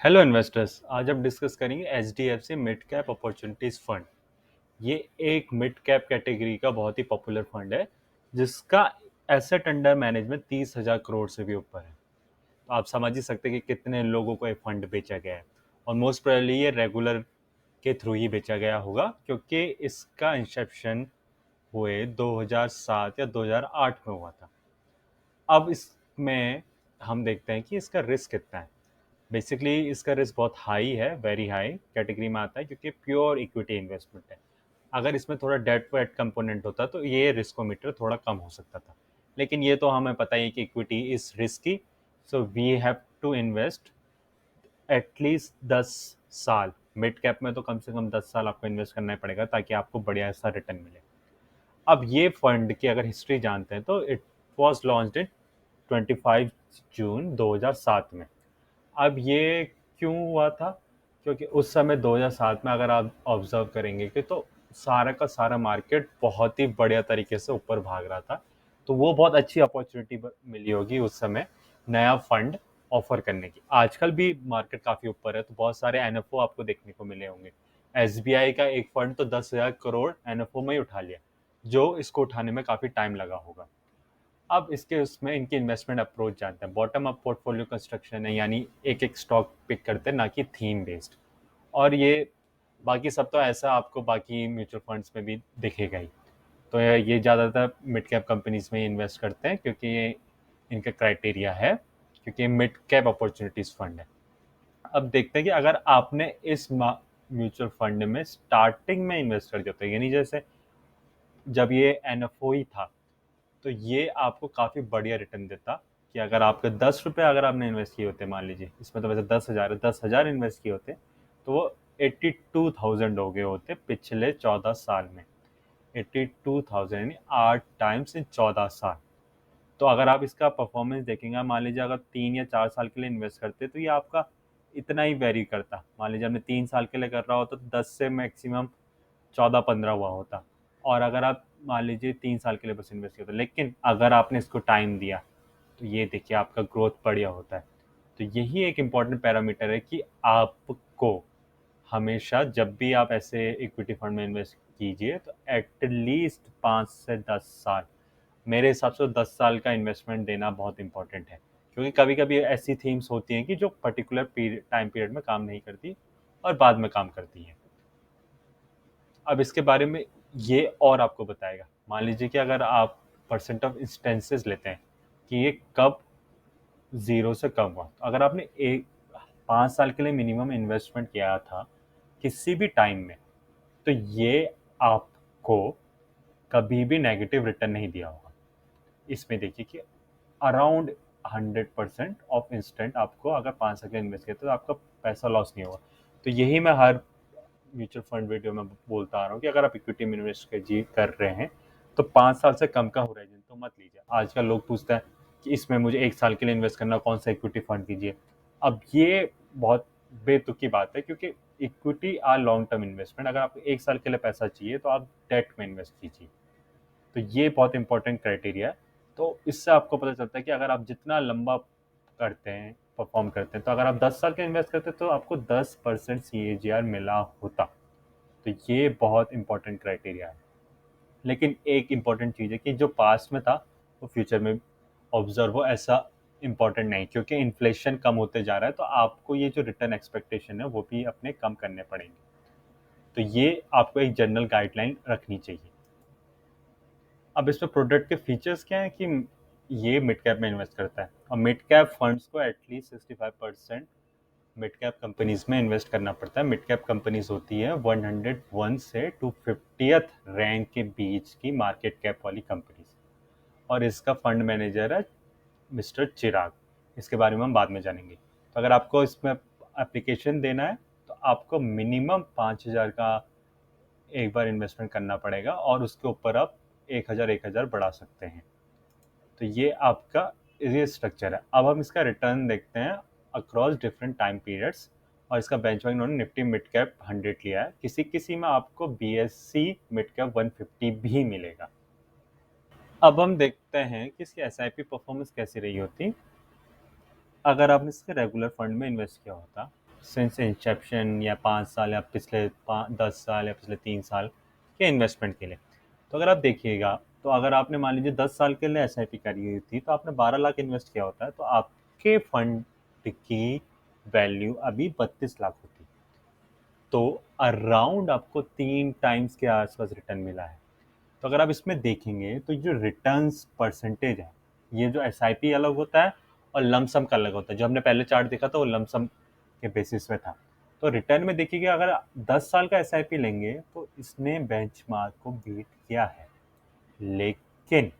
Hello investors. आज हम discuss करेंगे HDFC mid cap opportunities fund. ये एक मिड कैप कैटेगरी का बहुत ही पॉपुलर फंड है जिसका एसेट अंडर मैनेजमेंट 30,000 करोड़ से भी ऊपर है। तो आप समझ ही सकते हैं कि कितने लोगों को ये फंड बेचा गया है। और मोस्ट प्रोबेबली ये रेगुलर के थ्रू ही बेचा गया होगा क्योंकि इसका इंसेप्शन हुए 2007 या 2008 में हुआ था। अब इसमें हम देखते हैं कि इसका रिस्क कितना है। बेसिकली इसका रिस्क बहुत हाई है, वेरी हाई कैटेगरी में आता है क्योंकि प्योर इक्विटी इन्वेस्टमेंट है। अगर इसमें थोड़ा डेट वेट कंपोनेंट होता तो ये रिस्कोमीटर थोड़ा कम हो सकता था, लेकिन ये तो हमें पता ही है कि equity is risky. So we have to invest at least 10 साल। मिड कैप में तो कम से कम 10 साल आपको इन्वेस्ट करना ही पड़ेगा ताकि आपको बढ़िया सा रिटर्न मिले। अब ये फंड की अगर हिस्ट्री जानते हैं तो इट वॉज लॉन्च्ड इन 25 जून 2007 में। अब ये क्यों हुआ था? क्योंकि उस समय 2007 में अगर आप ऑब्जर्व करेंगे कि तो सारा का सारा मार्केट बहुत ही बढ़िया तरीके से ऊपर भाग रहा था। तो वो बहुत अच्छी अपॉर्चुनिटी मिली होगी उस समय नया फंड ऑफर करने की। आजकल भी मार्केट काफ़ी ऊपर है तो बहुत सारे एनएफओ आपको देखने को मिले होंगे। एसबीआई का एक फंड तो 10,000 करोड़ एनएफओ में ही उठा लिया, जो इसको उठाने में काफ़ी टाइम लगा होगा। अब इसके उसमें इनकी इन्वेस्टमेंट अप्रोच जानते हैं। बॉटम अप पोर्टफोलियो कंस्ट्रक्शन है, यानी एक एक स्टॉक पिक करते हैं, ना कि थीम बेस्ड। और ये बाकी सब तो ऐसा आपको बाकी म्यूचुअल फंड्स में भी दिखेगा ही। तो ये ज़्यादातर मिड कैप कंपनीज में इन्वेस्ट करते हैं क्योंकि ये इनका क्राइटेरिया है, क्योंकि ये मिड कैप अपॉर्चुनिटीज फंड है। अब देखते हैं कि अगर आपने इस म्यूचुअल फंड में स्टार्टिंग में इन्वेस्ट कर दिया तो यानी जैसे जब ये एनएफओ ही था तो ये आपको काफ़ी बढ़िया रिटर्न देता। कि अगर आपके 10 रुपये अगर आपने इन्वेस्ट किए होते, मान लीजिए इसमें तो वैसे 10,000 है, 10,000 इन्वेस्ट किए होते तो वो 82,000 हो गए होते पिछले 14 साल में। 82,000 यानी 8 टाइम्स इन 14 साल। तो अगर आप इसका परफॉर्मेंस देखेंगे, मान लीजिए अगर 3 या 4 साल के लिए इन्वेस्ट करते तो ये आपका इतना ही वेरी करता। मान लीजिए आपने 3 साल के लिए कर रहा होता तो 10 से मैक्सिमम 14-15 हुआ होता। और अगर आप मान लीजिए 3 साल के लिए बस इन्वेस्ट किया, लेकिन अगर आपने इसको टाइम दिया तो ये देखिए आपका ग्रोथ बढ़िया होता है। तो यही एक इम्पॉर्टेंट पैरामीटर है कि आपको हमेशा जब भी आप ऐसे इक्विटी फंड में इन्वेस्ट कीजिए तो एटलीस्ट 5 से 10 साल, मेरे हिसाब से 10 साल का इन्वेस्टमेंट देना बहुत इंपॉर्टेंट है। क्योंकि कभी कभी ऐसी थीम्स होती हैं कि जो पर्टिकुलर टाइम पीरियड में काम नहीं करती और बाद में काम करती हैं। अब इसके बारे में ये और आपको बताएगा। मान लीजिए कि अगर आप परसेंट ऑफ इंस्टेंसेस लेते हैं कि ये कब ज़ीरो से कम हुआ, तो अगर आपने एक 5 साल के लिए मिनिमम इन्वेस्टमेंट किया था किसी भी टाइम में, तो ये आपको कभी भी नेगेटिव रिटर्न नहीं दिया होगा। इसमें देखिए कि अराउंड 100% ऑफ इंस्टेंट आपको अगर 5 साल के लिए इन्वेस्ट किया तो आपका पैसा लॉस नहीं होगा। तो यही मैं हर म्यूचुअल फंड वीडियो में बोलता आ रहा हूँ कि अगर आप इक्विटी में इन्वेस्ट कर रहे हैं तो 5 साल से कम का होराइजन तो मत लीजिए। आजकल लोग पूछते हैं कि इसमें मुझे 1 साल के लिए इन्वेस्ट करना, कौन सा इक्विटी फंड कीजिए। अब ये बहुत बेतुकी बात है क्योंकि equity are long term investment. अगर आपको 1 साल के लिए पैसा चाहिए तो आप डेट में इन्वेस्ट कीजिए। तो ये बहुत इंपॉर्टेंट क्राइटेरिया है। तो इससे आपको पता चलता है कि अगर आप जितना लंबा करते हैं, परफॉर्म करते हैं, तो अगर आप 10 साल के इन्वेस्ट करते हैं तो आपको 10% CAGR मिला होता। तो ये बहुत इंपॉर्टेंट क्राइटेरिया है। लेकिन एक इंपॉर्टेंट चीज़ है कि जो पास्ट में था वो फ्यूचर में ऑब्जर्व हो, ऐसा इंपॉर्टेंट नहीं, क्योंकि इन्फ्लेशन कम होते जा रहा है तो आपको ये जो रिटर्न एक्सपेक्टेशन है वो भी अपने कम करने पड़ेंगे। तो ये आपको एक जनरल गाइडलाइन रखनी चाहिए। अब इसमें प्रोडक्ट के फीचर्स क्या है कि ये मिड कैप में इन्वेस्ट करता है और मिड कैप फंड्स को एटलीस्ट 65% मिड कैप कंपनीज में इन्वेस्ट करना पड़ता है। मिड कैप कंपनीज होती है 101 से 250th रैंक के बीच की मार्केट कैप वाली कंपनीज। और इसका फंड मैनेजर है मिस्टर चिराग। इसके बारे में हम बाद में जानेंगे। तो अगर आपको इसमें एप्लीकेशन देना है तो आपको मिनिमम 5,000 का एक बार इन्वेस्टमेंट करना पड़ेगा और उसके ऊपर आप 1,000 बढ़ा सकते हैं। तो ये आपका ये स्ट्रक्चर है। अब हम इसका रिटर्न देखते हैं अक्रॉस डिफरेंट टाइम पीरियड्स। और इसका बेंचमार्क इन्होंने निफ्टी मिड कैप 100 लिया है। किसी किसी में आपको BSE मिड कैप 150 भी मिलेगा। अब हम देखते हैं कि इसकी SIP परफॉर्मेंस कैसी रही होती अगर आपने इसके रेगुलर फंड में इन्वेस्ट किया होता। सिंस इंसेप्शन या 5 साल या पिछले 10 साल या पिछले 3 साल के इन्वेस्टमेंट के लिए। तो अगर आप देखिएगा, तो अगर आपने मान लीजिए 10 साल के लिए SIP करी हुई थी, तो आपने 12 लाख इन्वेस्ट किया होता है, तो आपके फंड की वैल्यू अभी 32 लाख होती। तो अराउंड आपको 3 टाइम्स के आसपास रिटर्न मिला है। तो अगर आप इसमें देखेंगे तो जो रिटर्न्स परसेंटेज है, ये जो SIP अलग होता है और लमसम का अलग होता है। जो हमने पहले चार्ट देखा था वो लमसम के बेसिस पे था। तो रिटर्न में देखिएगा, अगर 10 साल का SIP लेंगे तो इसने बेंचमार्क को बीट किया है। लेकिन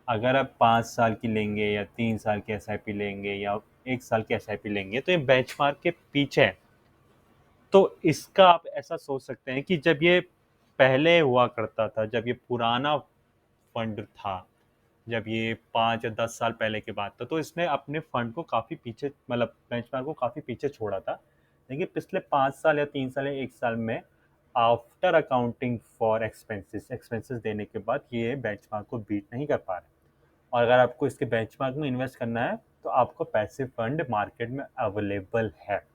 अगर आप 5 साल की लेंगे या 3 साल की SIP लेंगे या 1 साल की SIP लेंगे तो ये बेंचमार्क के पीछे है। तो इसका आप ऐसा सोच सकते हैं कि जब ये पहले हुआ करता था, जब ये पुराना फंड था, जब ये 5 या 10 साल पहले की बात था, तो इसने अपने फंड को काफ़ी पीछे, मतलब बेंचमार्क को काफ़ी पीछे छोड़ा था। लेकिन पिछले 5 साल या 3 साल या 1 साल में after accounting for expenses, expenses देने के बाद ये बेंचमार्क को बीट नहीं कर पा रहे। और अगर आपको इसके बेंचमार्क में इन्वेस्ट करना है तो आपको पैसिव फंड मार्केट में अवेलेबल है।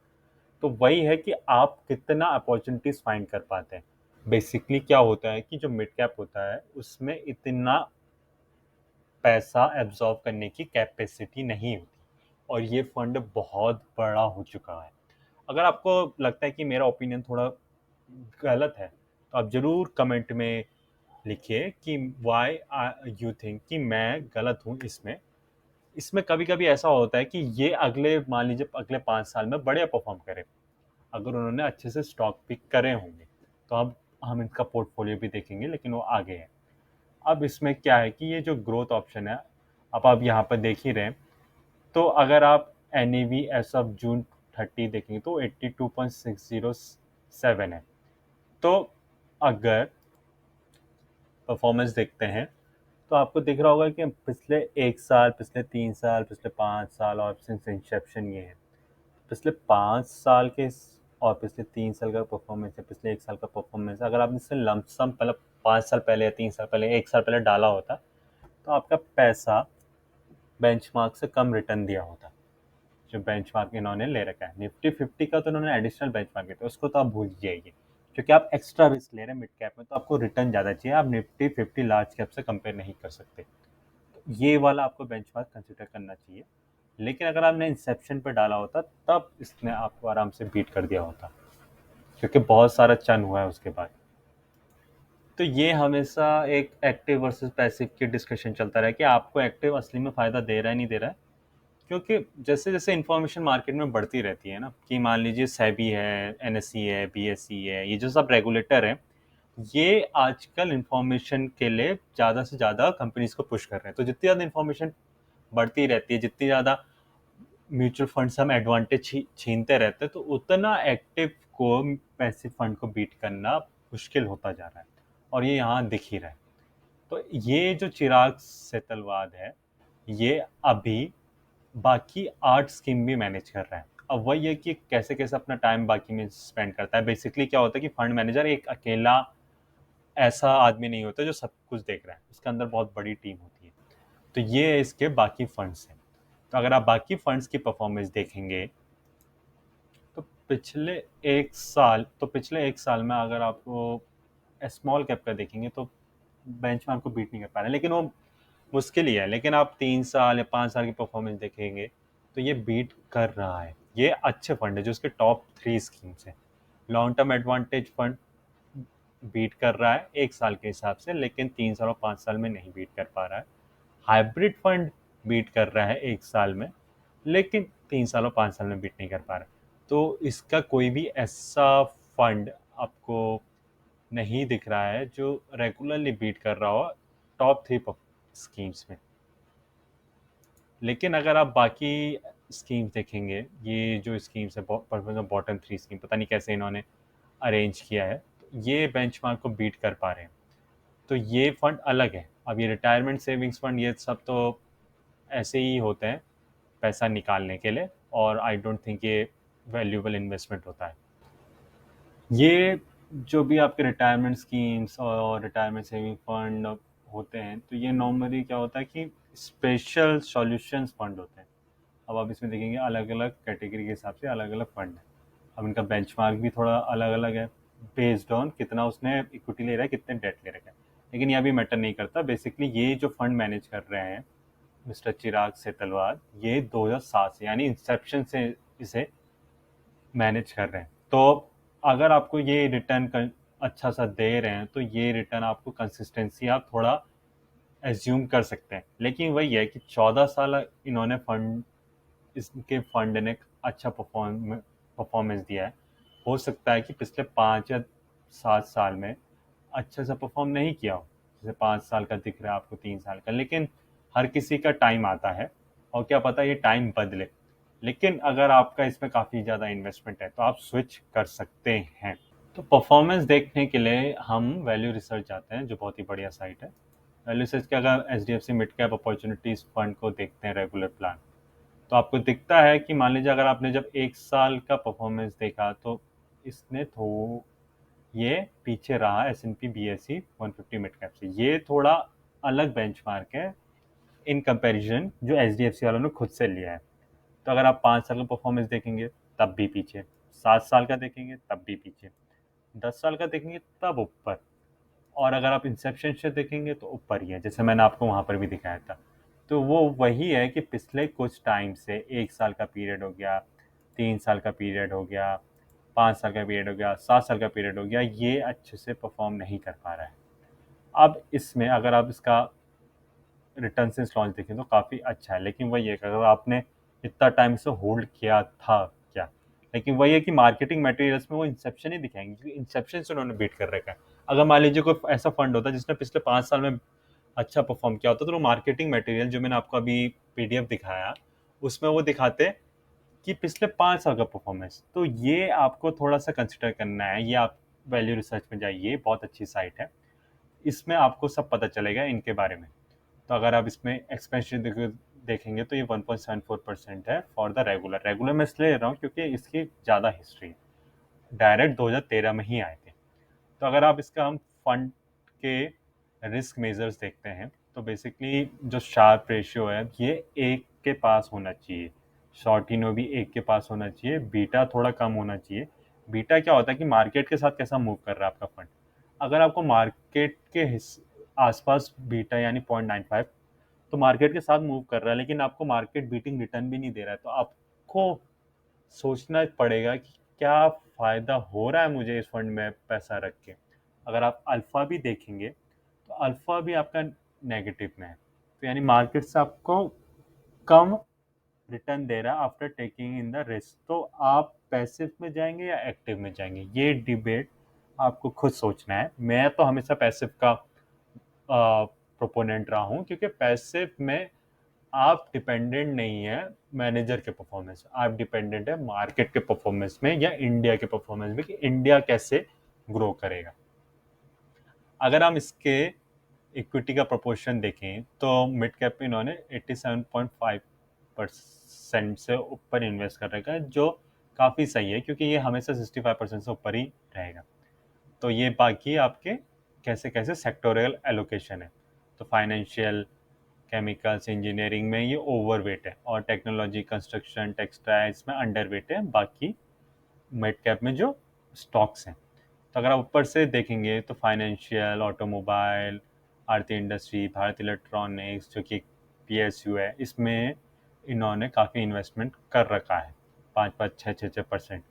तो वही है कि आप कितना अपॉर्चुनिटीज फाइंड कर पाते हैं। बेसिकली क्या होता है कि जो मिड कैप होता है उसमें इतना पैसा एब्जॉर्ब करने की कैपेसिटी नहीं होती, और ये फंड बहुत बड़ा हो चुका है। अगर आपको लगता है कि मेरा ओपिनियन थोड़ा गलत है, तो आप ज़रूर कमेंट में लिखिए कि वाई यू थिंक कि मैं गलत हूँ इसमें। इसमें कभी कभी ऐसा होता है कि ये अगले, मान लीजिए अगले 5 साल में बढ़िया परफॉर्म करे, अगर उन्होंने अच्छे से स्टॉक पिक करे होंगे। तो अब हम इनका पोर्टफोलियो भी देखेंगे, लेकिन वो आगे है। अब इसमें क्या है कि ये जो ग्रोथ ऑप्शन है, अब आप यहाँ पर देख ही रहे हैं, तो अगर आप NAV एस ऑफ जून 30 देखेंगे तो 82.607 है। तो अगर परफॉर्मेंस देखते हैं तो आपको दिख रहा होगा कि पिछले 1 साल, पिछले 3 साल, पिछले 5 साल और सिंस इंसेप्शन ये है। पिछले 5 साल के और पिछले 3 साल का परफॉर्मेंस है, पिछले 1 साल का परफॉर्मेंस, अगर आपने इससे लमसम मतलब 5 साल पहले या 3 साल पहले, 1 साल पहले डाला होता, तो आपका पैसा बेंचमार्क से कम रिटर्न दिया होता। जो बेंचमार्क इन्होंने ले रखा है निफ्टी 50 का, तो इन्होंने एडिशनल बेंचमार्क दिया, तो उसको तो आप भूल जाइए। क्योंकि आप एक्स्ट्रा रिस्क ले रहे हैं मिड कैप में, तो आपको रिटर्न ज़्यादा चाहिए, आप निफ्टी 50 लार्ज कैप से कंपेयर नहीं कर सकते। तो ये वाला आपको बेंचमार्क कंसिडर करना चाहिए। लेकिन अगर आपने इंसेप्शन पे डाला होता तब इसने आपको आराम से बीट कर दिया होता, क्योंकि बहुत सारा चर्न हुआ है उसके बाद। तो ये हमेशा एक एक्टिव वर्सेस पैसिव की डिस्कशन चलता रहा कि आपको एक्टिव असली में फ़ायदा दे रहा है नहीं दे रहा है। क्योंकि जैसे जैसे इंफॉर्मेशन मार्केट में बढ़ती रहती है ना, कि मान लीजिए सेबी है, NSE है, BSE है, ये जो सब रेगुलेटर हैं, ये आजकल इंफॉर्मेशन के लिए ज़्यादा से ज़्यादा कंपनीज को पुश कर रहे हैं। तो जितनी ज़्यादा इंफॉर्मेशन बढ़ती रहती है, जितनी ज़्यादा म्यूचुअल फंड्स हम एडवांटेज छीनते रहते हैं, तो उतना एक्टिव को, पैसिव फंड को बीट करना मुश्किल होता जा रहा है। और ये यहाँ दिख ही रहा है। तो ये जो चिराग सेतलवाद है, ये अभी बाकी 8 स्कीम भी मैनेज कर रहा है। अब वही है कि कैसे कैसे अपना टाइम बाकी में स्पेंड करता है। बेसिकली क्या होता है कि फंड मैनेजर एक अकेला ऐसा आदमी नहीं होता जो सब कुछ देख रहा है, उसके अंदर बहुत बड़ी टीम होती है। तो ये इसके बाकी फंड्स हैं। तो अगर आप बाकी फंड्स की परफॉर्मेंस देखेंगे तो पिछले 1 साल में अगर आपको स्मॉल कैप का देखेंगे तो बेंचमार्क को बीट नहीं कर पा रहे, लेकिन वो मुश्किल ही है। लेकिन आप 3 साल या 5 साल की परफॉर्मेंस देखेंगे तो ये बीट कर रहा है। ये अच्छे फंड है जो उसके टॉप 3 स्कीम्स हैं। Long term advantage fund beat कर रहा है 1 साल के हिसाब से, लेकिन 3 साल और 5 साल में नहीं बीट कर पा रहा है। हाइब्रिड फंड बीट कर रहा है 1 साल में, लेकिन 3 साल और 5 साल में बीट नहीं कर पा रहा। तो इसका कोई भी ऐसा फंड आपको नहीं दिख रहा है जो रेगुलरली बीट कर रहा हो टॉप 3 स्कीम्स में। लेकिन अगर आप बाकी स्कीम्स देखेंगे, ये जो स्कीम्स है बॉटम 3 स्कीम, पता नहीं कैसे इन्होंने अरेंज किया है, तो ये बेंचमार्क को बीट कर पा रहे हैं। तो ये फंड अलग है। अब ये रिटायरमेंट सेविंग्स फंड, ये सब तो ऐसे ही होते हैं पैसा निकालने के लिए, और आई डोंट थिंक ये वैल्यूएबल इन्वेस्टमेंट होता है। ये जो भी आपके रिटायरमेंट स्कीम्स और रिटायरमेंट सेविंग फंड होते हैं, तो ये नॉर्मली क्या होता है कि स्पेशल सॉल्यूशंस फंड होते हैं। अब आप इसमें देखेंगे अलग अलग कैटेगरी के हिसाब से अलग अलग फंड हैं। अब इनका बेंचमार्क भी थोड़ा अलग अलग है, बेस्ड ऑन कितना उसने इक्विटी ले रहा है, कितने डेट ले रखा है। लेकिन यह भी मैटर नहीं करता। बेसिकली ये जो फंड मैनेज कर रहे हैं मिस्टर चिराग सेतलवाल, ये 2007 से यानी इंसेप्शन से इसे मैनेज कर रहे हैं। तो अगर आपको ये रिटर्न अच्छा सा दे रहे हैं तो ये रिटर्न आपको कंसिस्टेंसी आप थोड़ा एज्यूम कर सकते हैं। लेकिन वही है कि 14 साल इन्होंने फंड, इसके फंड ने अच्छा परफॉर्मेंस दिया है। हो सकता है कि पिछले 5 या 7 साल में अच्छे से परफॉर्म नहीं किया हो, जैसे 5 साल का दिख रहा है आपको, 3 साल का। लेकिन हर किसी का टाइम आता है और क्या पता ये टाइम बदले। लेकिन अगर आपका इसमें काफ़ी ज़्यादा इन्वेस्टमेंट है तो आप स्विच कर सकते हैं। तो परफॉर्मेंस देखने के लिए हम वैल्यू रिसर्च जाते हैं, जो बहुत ही बढ़िया साइट है। वैल्यू रिसर्च के अगर H D F C mid cap opportunities fund को देखते हैं रेगुलर प्लान, तो आपको दिखता है कि मान लीजिए अगर आपने जब 1 साल का परफॉर्मेंस देखा तो इसने थो ये पीछे रहा S and P B S E 150 mid cap से। ये थोड़ा अलग बेंचमार्क है इन कंपैरिजन जो एच डी एफ सी वालों ने खुद से लिया है। तो अगर आप 5 साल का परफॉर्मेंस देखेंगे तब भी पीछे, 7 साल का देखेंगे तब भी पीछे, 10 साल का देखेंगे तब ऊपर, और अगर आप इंसेप्शन से देखेंगे तो ऊपर ही है, जैसे मैंने आपको वहाँ पर भी दिखाया था। तो वो वही है कि पिछले कुछ टाइम से 1 साल का पीरियड हो गया, 3 साल का पीरियड हो गया, 5 साल का पीरियड हो गया, 7 साल का पीरियड हो गया, ये अच्छे से परफॉर्म नहीं कर पा रहा है। अब इसमें अगर आप इसका रिटर्न सिंस लॉन्च देखें तो काफ़ी अच्छा है। लेकिन वही है कि अगर आपने इतना टाइम से होल्ड किया था क्या, लेकिन वही है कि मार्केटिंग मटेरियल्स में वो इंसेप्शन ही दिखाएंगे, क्योंकि इंसेप्शन से उन्होंने बीट कर रखा है। अगर मान लीजिए कोई ऐसा फंड होता है जिसने पिछले 5 साल में अच्छा परफॉर्म किया होता तो वो मार्केटिंग मटेरियल जो मैंने आपको अभी पीडीएफ दिखाया उसमें वो दिखाते कि पिछले 5 साल का परफॉर्मेंस। तो ये आपको थोड़ा सा कंसिडर करना है। ये आप वैल्यू रिसर्च में जाइए, बहुत अच्छी साइट है, इसमें आपको सब पता चलेगा इनके बारे में। तो अगर आप इसमें एक्सपेंशन देखेंगे तो ये 1.74% है फॉर द रेगुलर। रेगुलर मैं इसलिए ले रहा हूँ क्योंकि इसकी ज़्यादा हिस्ट्री है, डायरेक्ट 2013 में ही आए थे। तो अगर आप इसका हम फंड के रिस्क मेजर्स देखते हैं तो बेसिकली जो शार्प रेशियो है ये 1 के पास होना चाहिए, शॉर्टिनो भी 1 के पास होना चाहिए, बीटा थोड़ा कम होना चाहिए। बीटा क्या होता है कि मार्केट के साथ कैसा मूव कर रहा है आपका फंड। अगर आपको मार्केट के आसपास बीटा यानी 0.95, तो मार्केट के साथ मूव कर रहा है लेकिन आपको मार्केट बीटिंग रिटर्न भी नहीं दे रहा है, तो आपको सोचना पड़ेगा कि क्या फ़ायदा हो रहा है मुझे इस फंड में पैसा रख के। अगर आप अल्फ़ा भी देखेंगे तो अल्फ़ा भी आपका नेगेटिव में है, तो यानी मार्केट से आपको कम रिटर्न दे रहा है after taking in the risk. तो आप पैसिव में जाएंगे या एक्टिव में जाएंगे, ये डिबेट आपको खुद सोचना है। मैं तो हमेशा पैसिव का प्रोपोनेंट रहा हूँ, क्योंकि पैसिव में आप डिपेंडेंट नहीं है मैनेजर के परफॉर्मेंस, आप डिपेंडेंट है मार्केट के परफॉर्मेंस में या इंडिया के परफॉर्मेंस में कि इंडिया कैसे ग्रो करेगा। अगर हम इसके इक्विटी का प्रोपोर्शन देखें तो मिड कैप में इन्होंने 87.5% से ऊपर इन्वेस्ट कर रखा है, जो काफ़ी सही है क्योंकि ये हमेशा 65% से ऊपर ही रहेगा। तो ये बाकी आपके कैसे कैसे सेक्टोरियल एलोकेशन है। तो फाइनेंशियल, केमिकल्स, इंजीनियरिंग में ये ओवरवेट है, और टेक्नोलॉजी, कंस्ट्रक्शन, टेक्सटाइल्स में अंडरवेट है बाकी मिड कैप में जो स्टॉक्स हैं। तो अगर आप ऊपर से देखेंगे तो फाइनेंशियल, ऑटोमोबाइल, आरती इंडस्ट्री, भारत इलेक्ट्रॉनिक्स जो कि पीएसयू है, इसमें इन्होंने काफ़ी इन्वेस्टमेंट कर रखा है, 5-5, 6-6%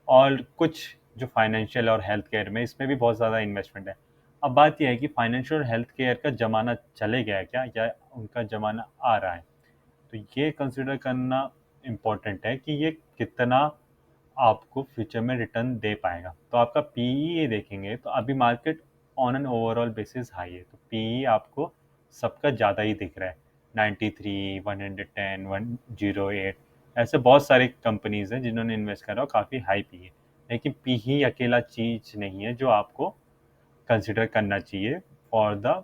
और कुछ जो फाइनेंशियल और हेल्थ केयर में, इसमें भी बहुत ज़्यादा इन्वेस्टमेंट है। अब बात यह है कि फाइनेंशियल और हेल्थ केयर का ज़माना चले गया है क्या, या उनका ज़माना आ रहा है। तो ये कंसिडर करना इम्पोर्टेंट है कि ये कितना आपको फ्यूचर में रिटर्न दे पाएगा। तो आपका पीई देखेंगे तो अभी market on an overall basis high है, तो पीई आपको सबका ज़्यादा ही दिख रहा है, 93, 110, 108, ऐसे बहुत सारी कंपनीज हैं जिन्होंने इन्वेस्ट करा और काफ़ी हाई पी है। लेकिन पी ही अकेला चीज़ नहीं है जो आपको कंसिडर करना चाहिए फॉर द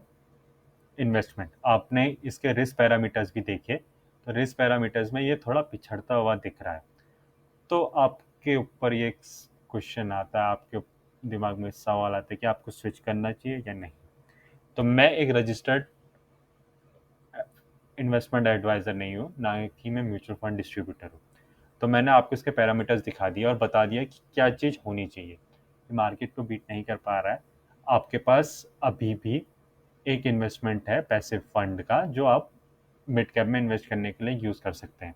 इन्वेस्टमेंट। आपने इसके रिस्क पैरामीटर्स भी देखे, तो रिस्क पैरामीटर्स में ये थोड़ा पिछड़ता हुआ दिख रहा है। तो आपके ऊपर ये क्वेश्चन आता है, आपके दिमाग में सवाल आता है कि आपको स्विच करना चाहिए या नहीं। तो मैं एक रजिस्टर्ड इन्वेस्टमेंट एडवाइज़र नहीं हूँ, ना कि मैं म्यूचुअल फंड डिस्ट्रीब्यूटर हूँ। तो मैंने आपको इसके पैरामीटर्स दिखा दिए और बता दिया कि क्या चीज़ होनी चाहिए। मार्केट को बीट नहीं कर पा रहा है, आपके पास अभी भी एक इन्वेस्टमेंट है पैसिव फंड का, जो आप मिड कैप में इन्वेस्ट करने के लिए यूज़ कर सकते हैं।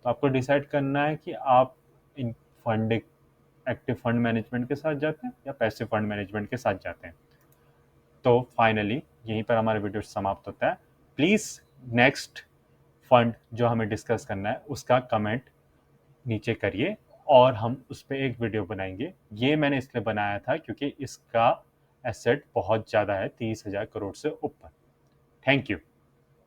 तो आपको डिसाइड करना है कि आप इन फंड एक्टिव फंड मैनेजमेंट के साथ जाते हैं या पैसिव फंड मैनेजमेंट के साथ जाते हैं। तो फाइनली यहीं पर हमारा वीडियो समाप्त होता है। प्लीज़ नेक्स्ट फंड जो हमें डिस्कस करना है उसका कमेंट नीचे करिए और हम उस पर एक वीडियो बनाएंगे। ये मैंने इसलिए बनाया था क्योंकि इसका एसेट बहुत ज़्यादा है, 30,000 करोड़ से ऊपर। Thank you.